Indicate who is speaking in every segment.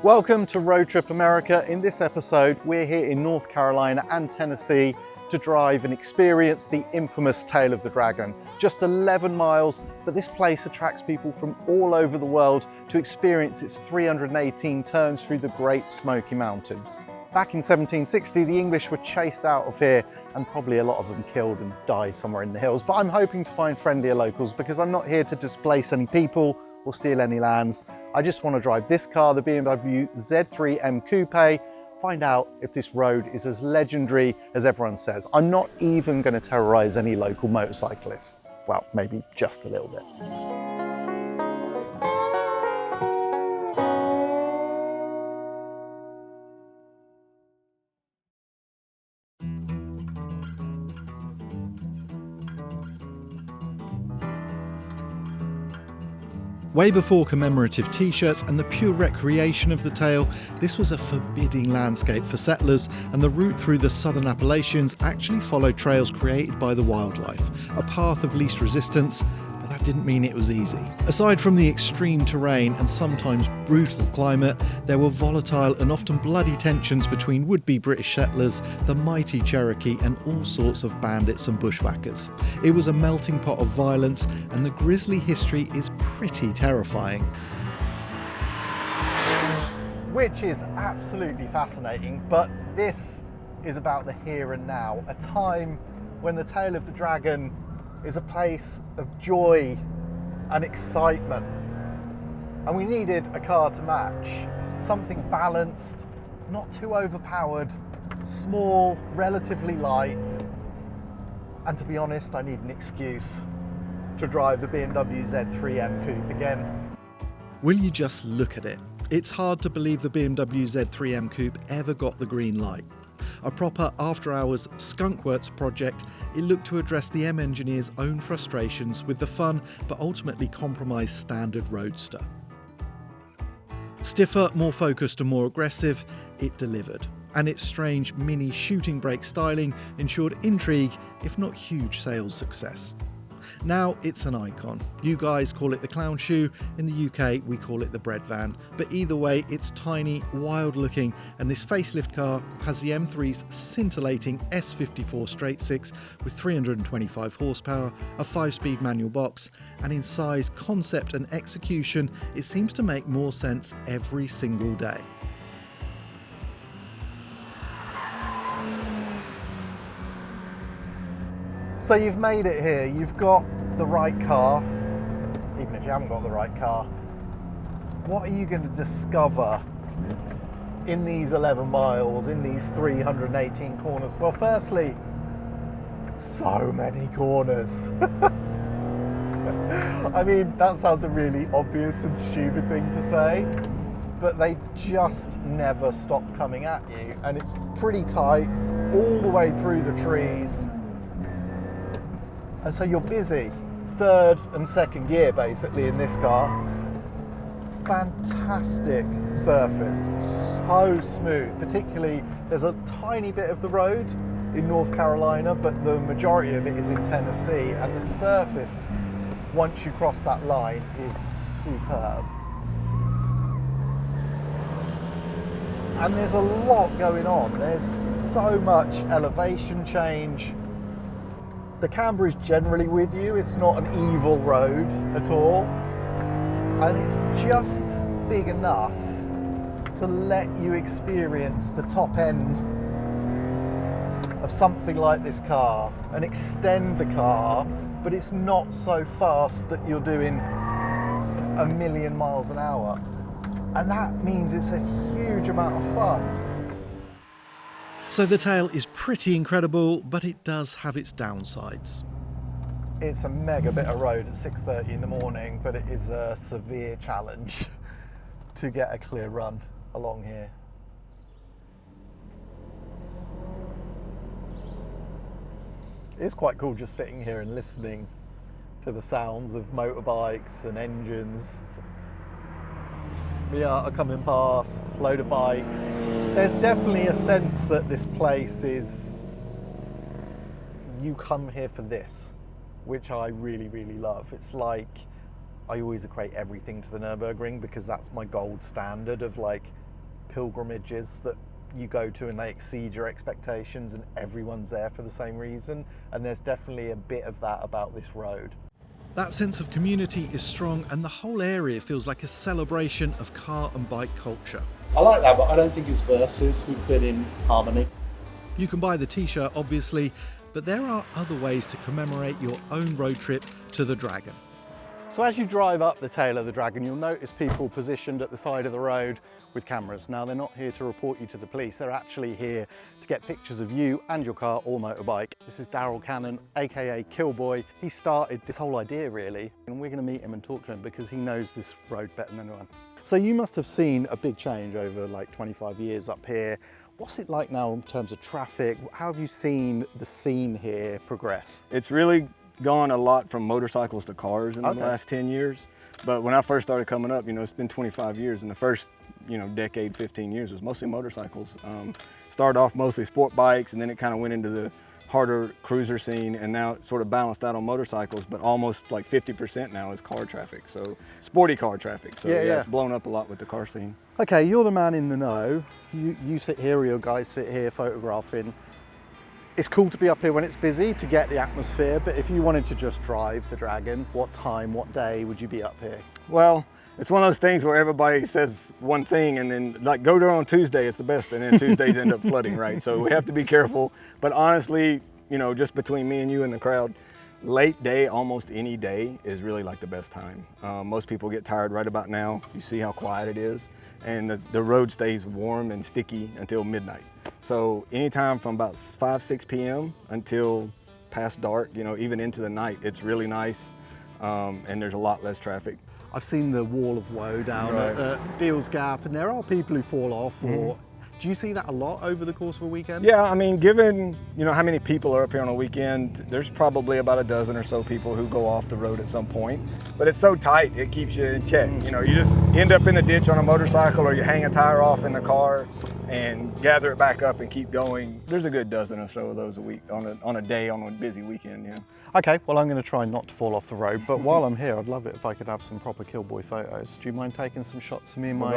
Speaker 1: Welcome to Road Trip America. In this episode, we're here in North Carolina and Tennessee to drive and experience the infamous Tail of the Dragon. Just 11 miles, but this place attracts people from all over the world to experience its 318 turns through the Great Smoky Mountains. Back in 1760, the English were chased out of here and probably a lot of them killed and died somewhere in the hills. But I'm hoping to find friendlier locals because I'm not here to displace any people or steal any lands. I just want to drive this car, the BMW Z3M Coupe, find out if this road is as legendary as everyone says. I'm not even going to terrorize any local motorcyclists. Well, maybe just a little bit.
Speaker 2: Way before commemorative t-shirts and the pure recreation of the Tail, this was a forbidding landscape for settlers, and the route through the southern Appalachians actually followed trails created by the wildlife, a path of least resistance, but that didn't mean it was easy. Aside from the extreme terrain and sometimes brutal climate, there were volatile and often bloody tensions between would-be British settlers, the mighty Cherokee, and all sorts of bandits and bushwhackers. It was a melting pot of violence, and the grisly history is pretty terrifying.
Speaker 1: Which is absolutely fascinating, but this is about the here and now, a time when the Tail of the Dragon is a place of joy and excitement. And we needed a car to match, something balanced, not too overpowered, small, relatively light. And to be honest, I need an excuse to drive the BMW Z3M Coupe again.
Speaker 2: Will you just look at it? It's hard to believe the BMW Z3M Coupe ever got the green light. A proper after-hours skunkworks project, it looked to address the M engineer's own frustrations with the fun but ultimately compromised standard roadster. Stiffer, more focused and more aggressive, it delivered. And its strange mini shooting brake styling ensured intrigue, if not huge sales success. Now it's an icon. You guys call it the clown shoe, in the UK we call it the bread van, but either way it's tiny, wild looking, and this facelift car has the M3's scintillating S54 straight six with 325 horsepower, a 5-speed manual box, and in size, concept and execution it seems to make more sense every single day.
Speaker 1: So you've made it here, you've got the right car, even if you haven't got the right car. What are you going to discover in these 11 miles, in these 318 corners? Well, firstly, so many corners. I mean, that sounds a really obvious and stupid thing to say, but they just never stop coming at you, and it's pretty tight all the way through the trees. And so you're busy, third and second gear basically in this car. Fantastic surface, so smooth. Particularly, there's a tiny bit of the road in North Carolina, but the majority of it is in Tennessee, and the surface, once you cross that line, is superb. And there's a lot going on. There's so much elevation change. The camber is generally with you, it's not an evil road at all, and it's just big enough to let you experience the top end of something like this car and extend the car, but it's not so fast that you're doing 1,000,000 miles an hour, and that means it's a huge amount of fun.
Speaker 2: So the Tail is pretty incredible, but it does have its downsides.
Speaker 1: It's a mega bit of road at 6:30 in the morning, but it is a severe challenge to get a clear run along here. It's quite cool just sitting here and listening to the sounds of motorbikes and engines. Miata coming past, load of bikes. There's definitely a sense that this place is, you come here for this, which I really, really love. It's like, I always equate everything to the Nürburgring because that's my gold standard of like pilgrimages that you go to and they exceed your expectations and everyone's there for the same reason, and there's definitely a bit of that about this road.
Speaker 2: That sense of community is strong, and the whole area feels like a celebration of car and bike culture.
Speaker 1: I like that, but I don't think it's versus. We've been in harmony.
Speaker 2: You can buy the t-shirt, obviously, but there are other ways to commemorate your own road trip to the Dragon.
Speaker 1: So as you drive up the tail of the Dragon, you'll notice people positioned at the side of the road with cameras. Now, they're not here to report you to the police, they're actually here to get pictures of you and your car or motorbike. This is Darryl Cannon, aka Killboy. He started this whole idea really, and we're going to meet him and talk to him because he knows this road better than anyone. So you must have seen a big change over like 25 years up here. What's it like now in terms of traffic? How have you seen the scene here progress?
Speaker 3: It's really gone a lot from motorcycles to cars in the last 10 years. But when I first started coming up, it's been 25 years, and the first, decade, 15 years was mostly motorcycles. Started off mostly sport bikes, and then it kind of went into the harder cruiser scene, and now it's sort of balanced out on motorcycles, but almost like 50% now is car traffic, so sporty car traffic. So yeah, it's blown up a lot with the car scene.
Speaker 1: Okay, you're the man in the know. You sit here, or your guys sit here photographing. It's cool to be up here when it's busy to get the atmosphere, but if you wanted to just drive the Dragon, what time, what day would you be up here?
Speaker 3: Well, it's one of those things where everybody says one thing and then like go there on Tuesday, it's the best, and then Tuesdays end up flooding, right? So we have to be careful. But honestly, just between me and you and the crowd, late day, almost any day is really like the best time. Most people get tired right about now. You see how quiet it is, and the road stays warm and sticky until midnight. So anytime from about 5, 6 p.m. until past dark, even into the night, it's really nice, and there's a lot less traffic.
Speaker 1: I've seen the wall of woe down at Deal's Gap, and there are people who fall off. Or do you see that a lot over the course of a weekend?
Speaker 3: Yeah, I mean, given how many people are up here on a weekend, there's probably about a dozen or so people who go off the road at some point. But it's so tight, it keeps you in check. You just end up in a ditch on a motorcycle, or you hang a tire off in the car and gather it back up and keep going. There's a good dozen or so of those a week on a day on a busy weekend. Yeah.
Speaker 1: Okay, well, I'm going to try not to fall off the road, but while I'm here, I'd love it if I could have some proper Killboy photos. Do you mind taking some shots of me and my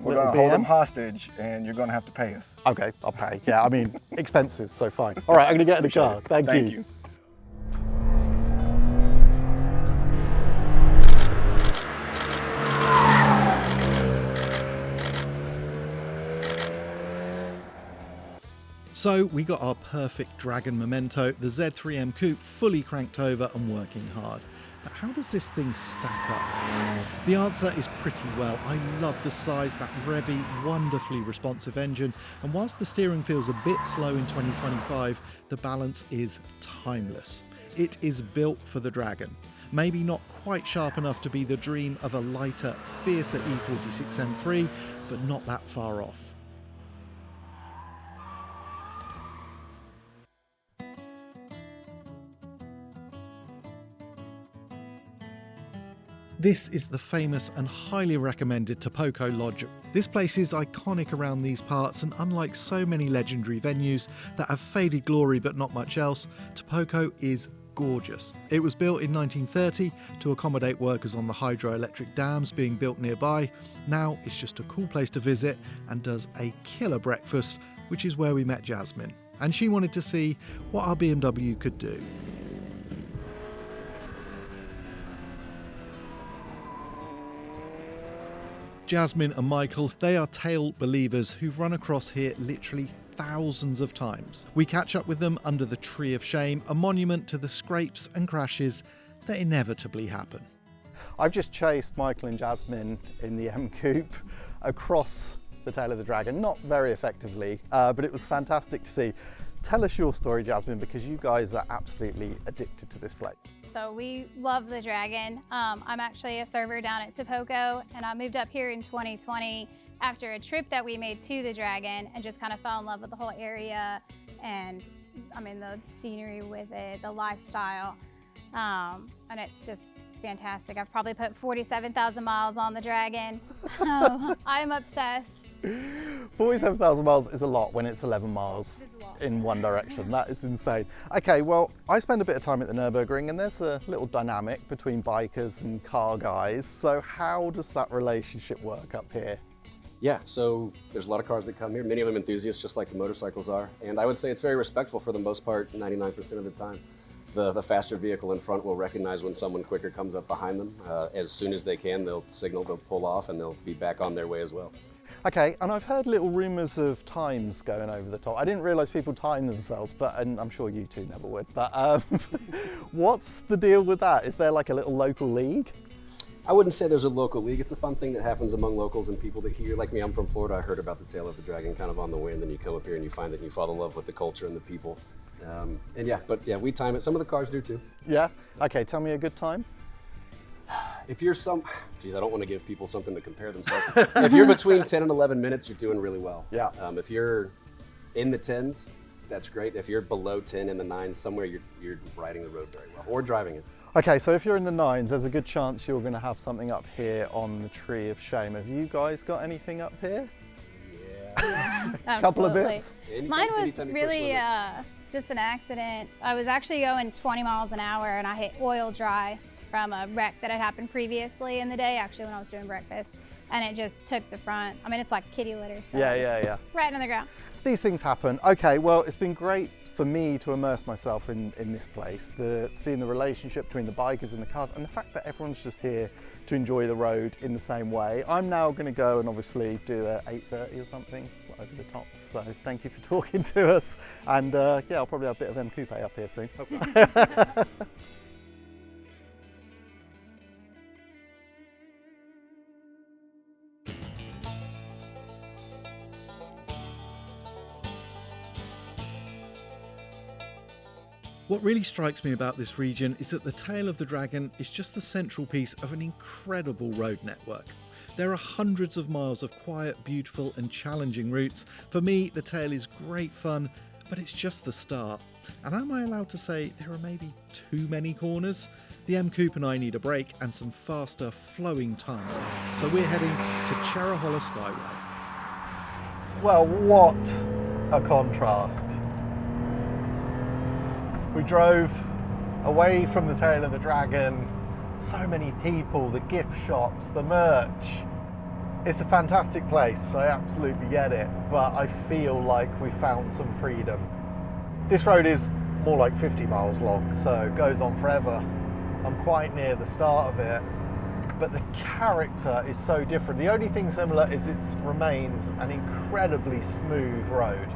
Speaker 3: we're
Speaker 1: little
Speaker 3: gonna hold them hostage, and you're going to have to pay us.
Speaker 1: Okay, I'll pay. Yeah, I mean, expenses, so fine. All right, I'm going to get in the car. Thank you.
Speaker 2: So we got our perfect Dragon memento, the Z3M Coupe, fully cranked over and working hard. But how does this thing stack up? The answer is pretty well. I love the size, that revvy, wonderfully responsive engine, and whilst the steering feels a bit slow in 2025, the balance is timeless. It is built for the Dragon. Maybe not quite sharp enough to be the dream of a lighter, fiercer E46 M3, but not that far off. This is the famous and highly recommended Topoco Lodge. This place is iconic around these parts, and unlike so many legendary venues that have faded glory but not much else, Topoco is gorgeous. It was built in 1930 to accommodate workers on the hydroelectric dams being built nearby. Now it's just a cool place to visit and does a killer breakfast, which is where we met Jasmine. And she wanted to see what our BMW could do. Jasmine and Michael, they are tail believers who've run across here literally thousands of times. We catch up with them under the Tree of Shame, a monument to the scrapes and crashes that inevitably happen.
Speaker 1: I've just chased Michael and Jasmine in the M Coupe across the tail of the Dragon, not very effectively, but it was fantastic to see. Tell us your story, Jasmine, because you guys are absolutely addicted to this place.
Speaker 4: So we love the Dragon. I'm actually a server down at Topoco, and I moved up here in 2020 after a trip that we made to the Dragon, and just kind of fell in love with the whole area, and I mean the scenery with it, the lifestyle, and it's just fantastic. I've probably put 47,000 miles on the Dragon. I'm obsessed.
Speaker 1: 47,000 miles is a lot when it's 11 miles in one direction. That is insane. Okay, well, I spend a bit of time at the Nürburgring, and there's a little dynamic between bikers and car guys. So how does that relationship work up here?
Speaker 5: Yeah, so there's a lot of cars that come here, many of them enthusiasts, just like the motorcycles are. And I would say it's very respectful for the most part, 99% of the time. The faster vehicle in front will recognize when someone quicker comes up behind them. As soon as they can, they'll signal, they'll pull off, and they'll be back on their way as well.
Speaker 1: Okay, and I've heard little rumours of times going over the top. I didn't realise people time themselves, and I'm sure you two never would. But what's the deal with that? Is there like a little local league?
Speaker 5: I wouldn't say there's a local league. It's a fun thing that happens among locals and people that hear. Like me, I'm from Florida. I heard about the Tail of the Dragon kind of on the wind, and you come up here and you find it and you fall in love with the culture and the people. We time it. Some of the cars do too.
Speaker 1: Yeah? Okay, tell me a good time.
Speaker 5: If you're I don't want to give people something to compare themselves. If you're between 10 and 11 minutes, you're doing really well.
Speaker 1: Yeah.
Speaker 5: If you're in the 10s, that's great. If you're below 10 in the 9s, somewhere you're riding the road very well, or driving it.
Speaker 1: Okay, so if you're in the 9s, there's a good chance you're going to have something up here on the Tree of Shame. Have you guys got anything up here?
Speaker 5: Yeah.
Speaker 1: Couple of bits?
Speaker 4: Mine was really just an accident. I was actually going 20 miles an hour and I hit oil dry from a wreck that had happened previously in the day, actually when I was doing breakfast, and it just took the front. I mean, it's like kitty litter. So
Speaker 1: Yeah.
Speaker 4: right on the ground.
Speaker 1: These things happen. Okay, well, it's been great for me to immerse myself in this place, seeing the relationship between the bikers and the cars, and the fact that everyone's just here to enjoy the road in the same way. I'm now going to go and obviously do a 8:30 or something over the top. So thank you for talking to us, and I'll probably have a bit of M Coupe up here soon.
Speaker 2: What really strikes me about this region is that the Tail of the Dragon is just the central piece of an incredible road network. There are hundreds of miles of quiet, beautiful and challenging routes. For me, the Tail is great fun, but it's just the start. And am I allowed to say there are maybe too many corners? The M Coupe and I need a break and some faster flowing time. So we're heading to Cherohala Skyway.
Speaker 1: Well, what a contrast. We drove away from the Tail of the Dragon, so many people, the gift shops, the merch. It's a fantastic place, I absolutely get it, but I feel like we found some freedom. This road is more like 50 miles long, so it goes on forever. I'm quite near the start of it, but the character is so different. The only thing similar is it remains an incredibly smooth road.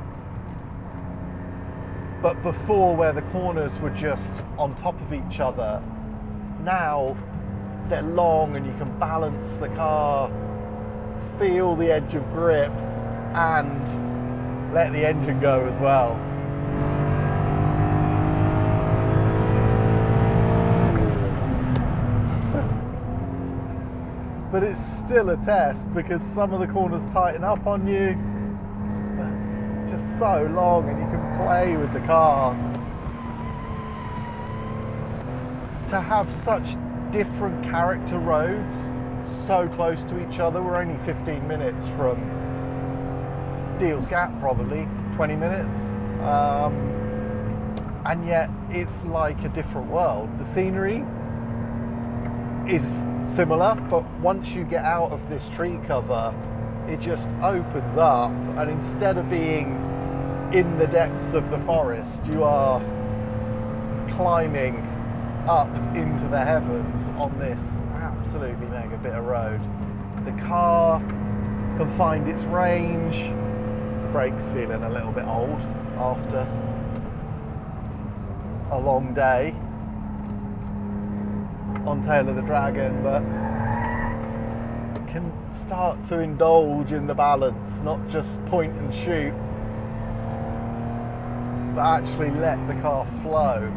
Speaker 1: But before, where the corners were just on top of each other, now they're long and you can balance the car, feel the edge of grip, and let the engine go as well. But it's still a test because some of the corners tighten up on you. Just so long, and you can play with the car. To have such different character roads so close to each other, we're only 15 minutes from Deal's Gap, probably 20 minutes, and yet it's like a different world. The scenery is similar, but once you get out of this tree cover, it just opens up, and instead of being in the depths of the forest, you are climbing up into the heavens on this absolutely mega bit of road. The car can find its range. Brakes feeling a little bit old after a long day on Tail of the Dragon, but can start to indulge in the balance, not just point and shoot, but actually let the car flow.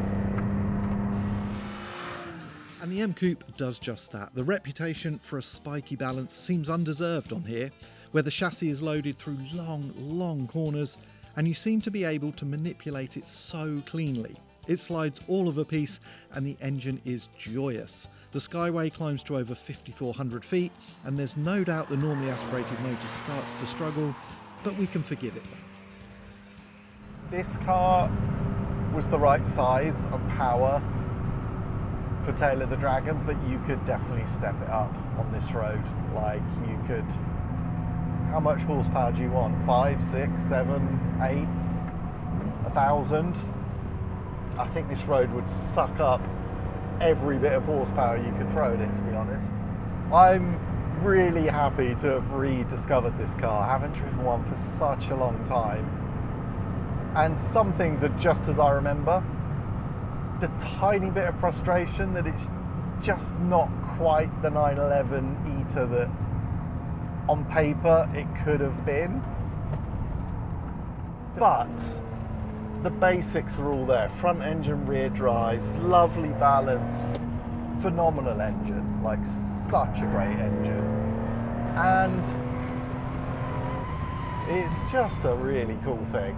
Speaker 2: And the M Coupe does just that. The reputation for a spiky balance seems undeserved on here, where the chassis is loaded through long corners, and you seem to be able to manipulate it so cleanly. It slides all of a piece, and the engine is joyous. The Skyway climbs to over 5,400 feet, and there's no doubt the normally aspirated motor starts to struggle, but we can forgive it.
Speaker 1: This car was the right size and power for Tail of the Dragon, but you could definitely step it up on this road. Like, you could how much horsepower do you want? 5, 6, 7, 8, 1,000? I think this road would suck up every bit of horsepower you could throw at it, to be honest. I'm really happy to have rediscovered this car. I haven't driven one for such a long time. And some things are just as I remember. The tiny bit of frustration that it's just not quite the 911 Eater that on paper it could have been. But the basics are all there. Front engine, rear drive, lovely balance, phenomenal engine, like such a great engine. And it's just a really cool thing.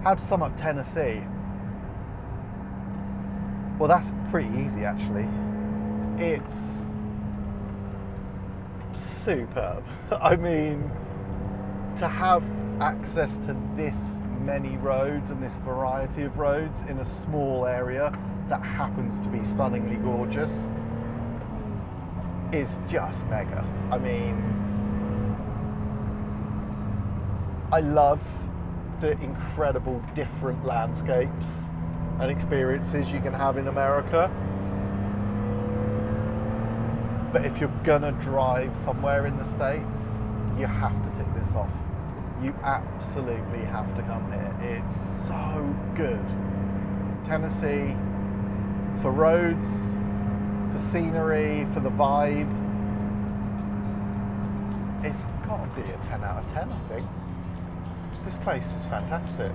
Speaker 1: How to sum up Tennessee? Well, that's pretty easy actually. It's superb. I mean, to have access to this many roads and this variety of roads in a small area that happens to be stunningly gorgeous is just mega. I mean, I love the incredible different landscapes and experiences you can have in America. But if you're gonna drive somewhere in the States, you have to tick this off. You absolutely have to come here. It's so good. Tennessee, for roads, for scenery, for the vibe, it's got to be a 10 out of 10, I think. This place is fantastic.